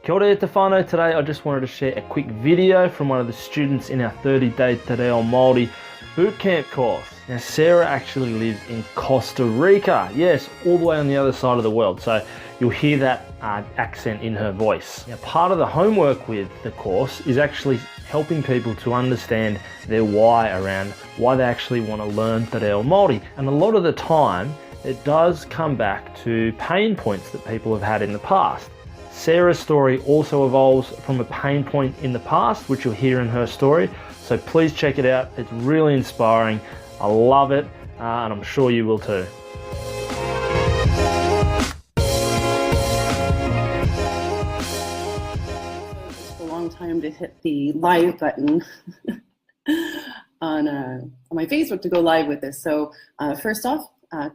Kia ora e te whānau. Today I just wanted to share a quick video from one of the students in our 30-day Te Reo Māori bootcamp course. Now Sarah actually lives in Costa Rica, yes, all the way on the other side of the world, so you'll hear that accent in her voice. Now part of the homework with the course is actually helping people to understand their why around why they actually want to learn Te Reo Māori, and a lot of the time it does come back to pain points that people have had in the past. Sarah's story also evolves from a pain point in the past, which you'll hear in her story. So please check it out. It's really inspiring. I love it, and I'm sure you will too. It's a long time to hit the live button on my Facebook to go live with this. So first off,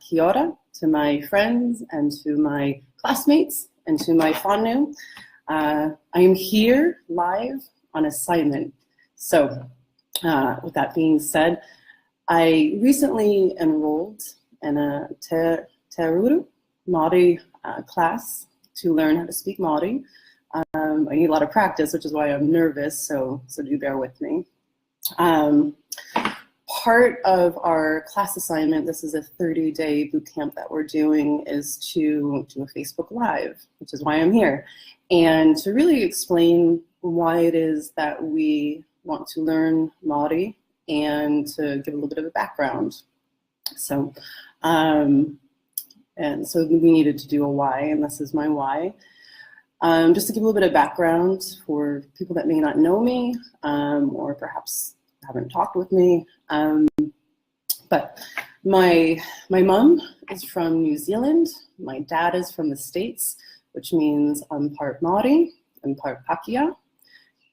kia ora to my friends and to my classmates and to my whānau. I am here live on assignment. So with that being said, I recently enrolled in a Te Aruru Māori class to learn how to speak Māori. I need a lot of practice, which is why I'm nervous, so do bear with me. Part of our class assignment, this is a 30-day boot camp that we're doing, is to do a Facebook Live, which is why I'm here, and to really explain why it is that we want to learn Māori and to give a little bit of a background. So, and so we needed to do a why, and this is my why. Just to give a little bit of background for people that may not know me, or perhaps haven't talked with me, but my mom is from New Zealand. My dad is from the States, which means I'm part Māori and part Pakeha.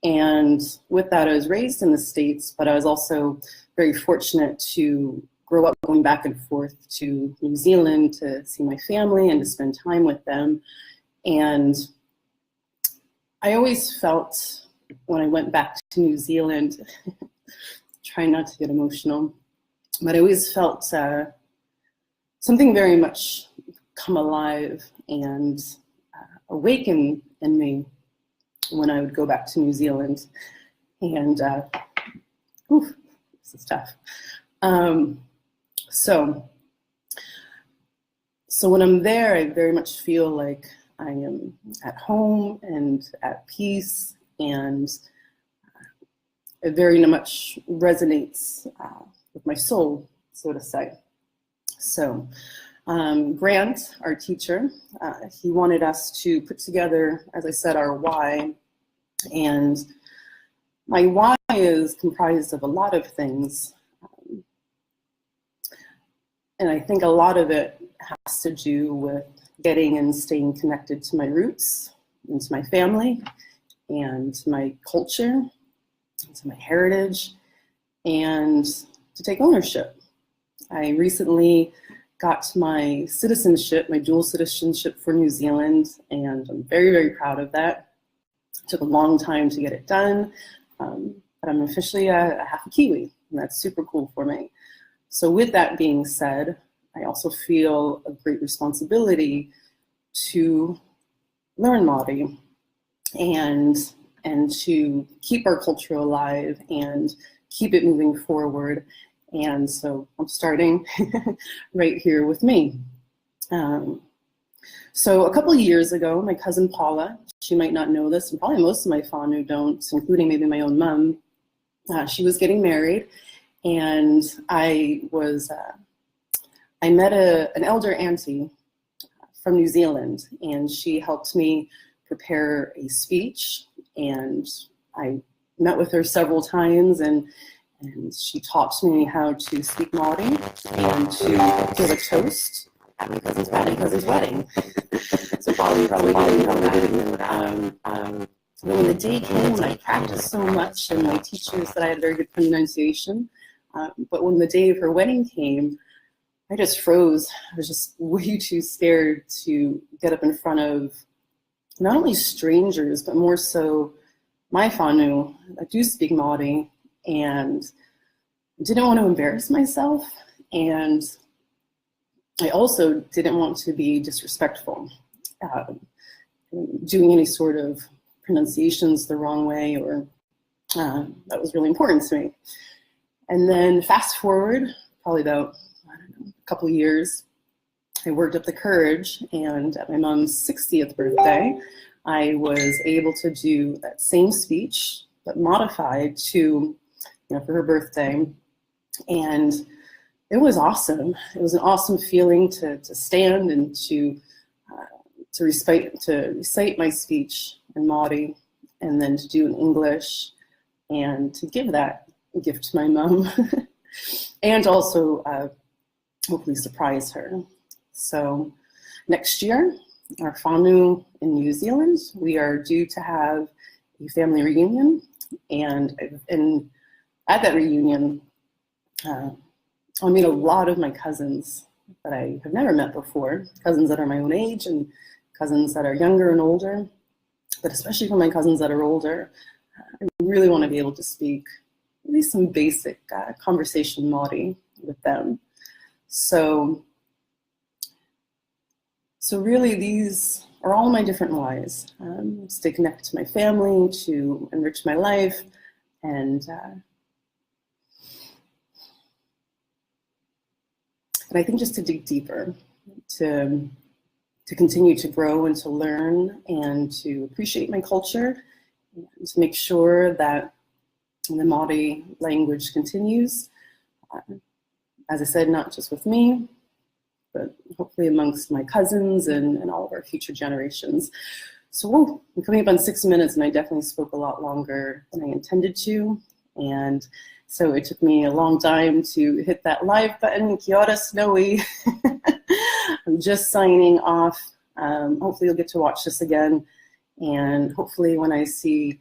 And with that, I was raised in the States, but I was also very fortunate to grow up going back and forth to New Zealand to see my family and to spend time with them. And I always felt when I went back to New Zealand, trying not to get emotional, but I always felt something very much come alive and awaken in me when I would go back to New Zealand. And this is tough. So when I'm there, I very much feel like I am at home and at peace, and it very much resonates with my soul, so to say. So Grant, our teacher, he wanted us to put together, as I said, our why. And my why is comprised of a lot of things. And I think a lot of it has to do with getting and staying connected to my roots and to my family and to my culture, to my heritage, and to take ownership. I recently got my citizenship, my dual citizenship for New Zealand, and I'm very, very proud of that. It took a long time to get it done, but I'm officially a half a Kiwi, and that's super cool for me. So with that being said, I also feel a great responsibility to learn Māori and to keep our culture alive and keep it moving forward. And so I'm starting right here with me. So a couple of years ago, my cousin Paula, she might not know this, and probably most of my whānau don't, including maybe my own mom, she was getting married, and I met an elder auntie from New Zealand, and she helped me prepare a speech, and I met with her several times, and she taught me how to speak Māori and to give a toast at my cousin's wedding. So Paula probably didn't know that. When the day came, I practiced so much, and my teacher said I had very good pronunciation, but when the day of her wedding came, I just froze. I was just way too scared to get up in front of not only strangers, but more so my whānau. I do speak Māori, and didn't want to embarrass myself, and I also didn't want to be disrespectful, doing any sort of pronunciations the wrong way, or that was really important to me. And then fast forward, probably about, I don't know, a couple of years, I worked up the courage, and at my mom's 60th birthday, I was able to do that same speech, but modified to, for her birthday. And it was awesome. It was an awesome feeling to stand and to recite my speech in Māori, and then to do in English, and to give that gift to my mom, and also hopefully surprise her. So next year, our whānau in New Zealand, we are due to have a family reunion, and at that reunion, I'll meet a lot of my cousins that I have never met before, cousins that are my own age and cousins that are younger and older, but especially for my cousins that are older, I really want to be able to speak at least some basic conversation Māori with them. So really these are all my different whys. Stay connected to my family, to enrich my life, and I think just to dig deeper, to continue to grow and to learn and to appreciate my culture, and to make sure that the Māori language continues. As I said, not just with me, but hopefully amongst my cousins and all of our future generations. So I'm coming up on 6 minutes, and I definitely spoke a lot longer than I intended to. And so it took me a long time to hit that live button. Kia ora, Snowy. I'm just signing off. Hopefully you'll get to watch this again. And hopefully when I see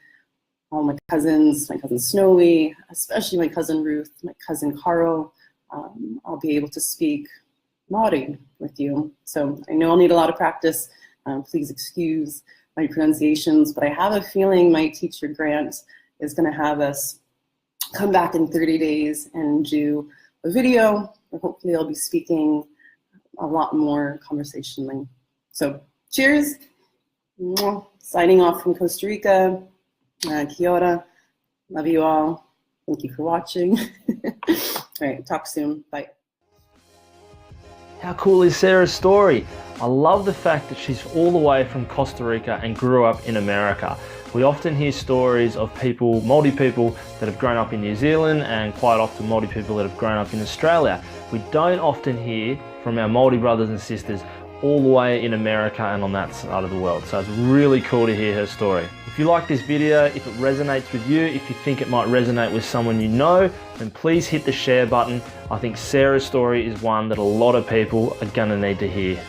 all my cousin Snowy, especially my cousin Ruth, my cousin Carl, I'll be able to speak Māori with you. So I know I'll need a lot of practice. Please excuse my pronunciations, but I have a feeling my teacher Grant is going to have us come back in 30 days and do a video, and hopefully I'll be speaking a lot more conversationally. So cheers. Signing off from Costa Rica. Kia ora. Love you all. Thank you for watching. All right, talk soon. Bye. How cool is Sarah's story? I love the fact that she's all the way from Costa Rica and grew up in America. We often hear stories of people, Māori people, that have grown up in New Zealand, and quite often Māori people that have grown up in Australia. We don't often hear from our Māori brothers and sisters all the way in America and on that side of the world. So it's really cool to hear her story. If you like this video, if it resonates with you, if you think it might resonate with someone you know, then please hit the share button. I think Sarah's story is one that a lot of people are gonna need to hear.